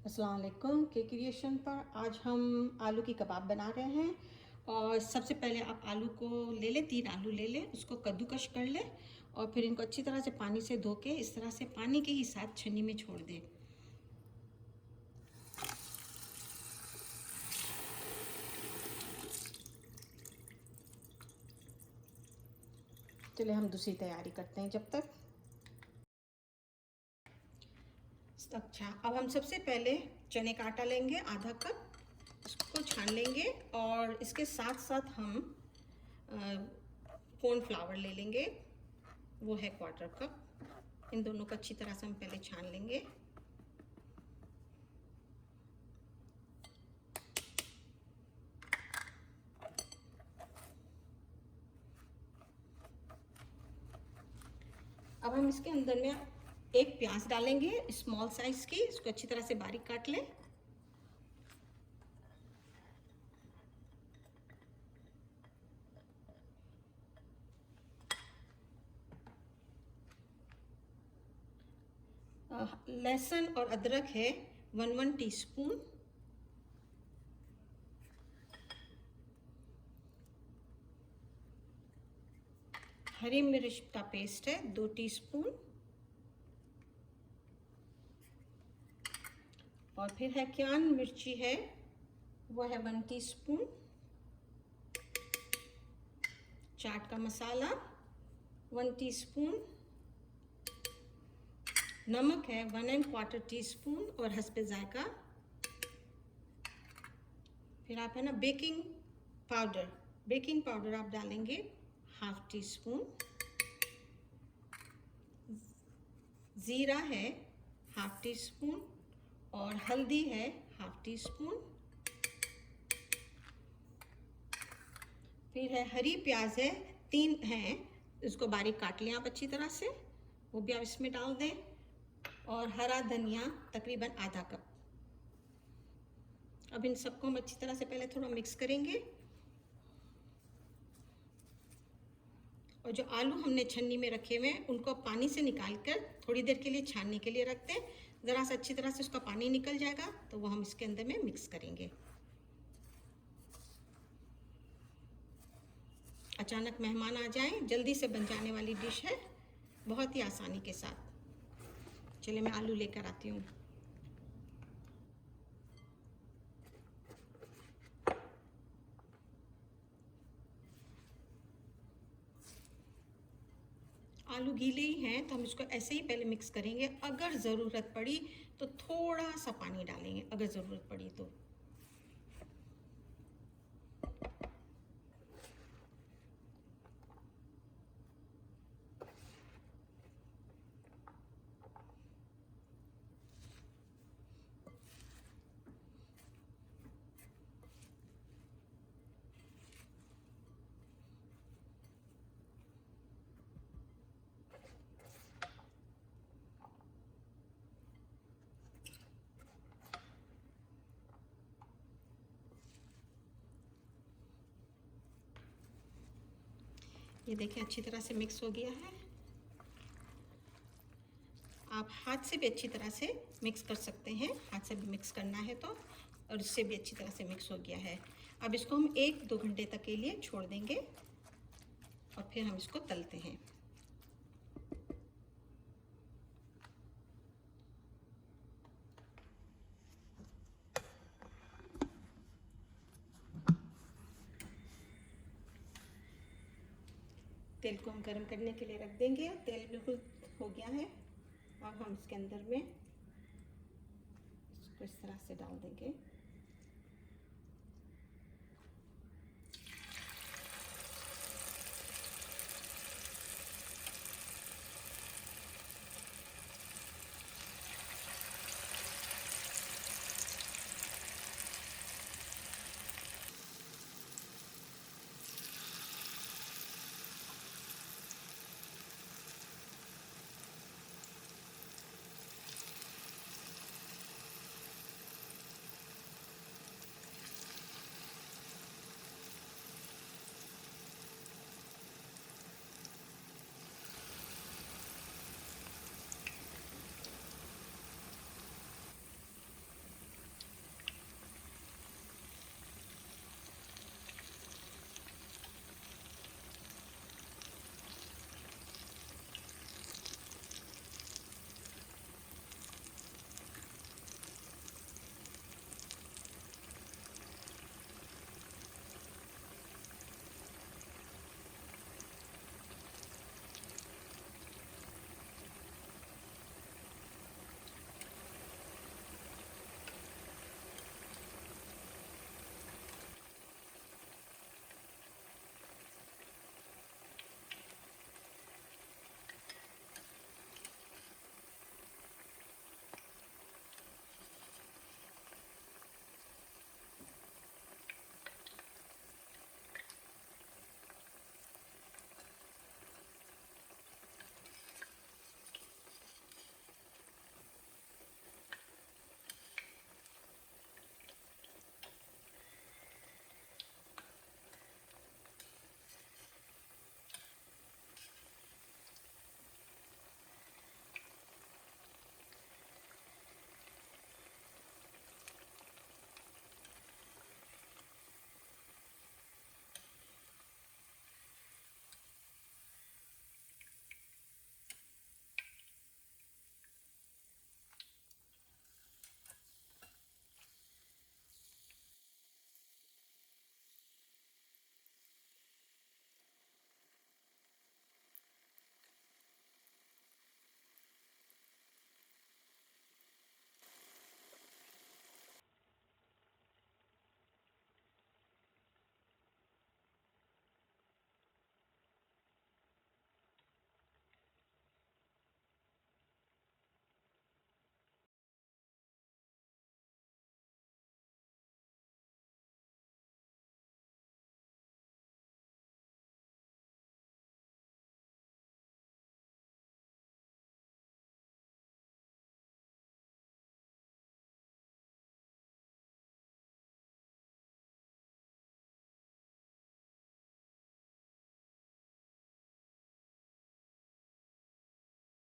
अस्सलाम वालेकुम। के क्रिएशन पर आज हम आलू की कबाब बना रहे हैं। और सबसे पहले आप आलू को ले लें, 3 आलू ले लें, उसको कद्दूकश कर लें और फिर इनको अच्छी तरह से पानी से धो के इस तरह से पानी के ही साथ छन्नी में छोड़ दें। चलिए हम दूसरी तैयारी करते हैं जब तक। अच्छा, अब हम सबसे पहले चने का आटा लेंगे आधा कप, इसको छान लेंगे और इसके साथ साथ हम कॉर्नफ्लावर ले लेंगे, वो है 1/4 कप। इन दोनों को अच्छी तरह से हम पहले छान लेंगे। अब हम इसके अंदर में एक प्याज डालेंगे स्मॉल साइज की, इसको अच्छी तरह से बारीक काट लें। लहसुन और अदरक है 1 टीस्पून। हरी मिर्च का पेस्ट है 2 टीस्पून। और फिर है क्यान मिर्ची है, वो है 1 टीस्पून। चाट का मसाला 1 टीस्पून। नमक है 1¼ टीस्पून और हस्बे जायका। फिर आप है ना बेकिंग पाउडर आप डालेंगे 1/2 टीस्पून। ज़ीरा है 1/2 टीस्पून और हल्दी है 1/2 टीस्पून। फिर है हरी प्याज है 3 हैं, इसको बारीक काट लें आप अच्छी तरह से, वो भी आप इसमें डाल दें। और हरा धनिया तकरीबन आधा कप। अब इन सबको हम अच्छी तरह से पहले थोड़ा मिक्स करेंगे। और जो आलू हमने छन्नी में रखे हुए हैं उनको पानी से निकाल कर थोड़ी देर के लिए छानने के लिए रखते हैं। ज़रा सा अच्छी तरह से उसका पानी निकल जाएगा तो वो हम इसके अंदर में मिक्स करेंगे। अचानक मेहमान आ जाएं, जल्दी से बन जाने वाली डिश है, बहुत ही आसानी के साथ। चलिए मैं आलू लेकर आती हूँ। आलू गीले ही हैं तो हम इसको ऐसे ही पहले मिक्स करेंगे। अगर ज़रूरत पड़ी तो थोड़ा सा पानी डालेंगे, अगर ज़रूरत पड़ी तो। ये देखिए अच्छी तरह से मिक्स हो गया है। आप हाथ से भी अच्छी तरह से मिक्स कर सकते हैं, हाथ से भी मिक्स करना है तो, और इससे भी अच्छी तरह से मिक्स हो गया है। अब इसको हम 1-2 घंटे तक के लिए छोड़ देंगे और फिर हम इसको तलते हैं। तेल को हम गर्म करने के लिए रख देंगे। तेल बिल्कुल हो गया है। अब हम इसके अंदर में इसको इस तरह से डाल देंगे।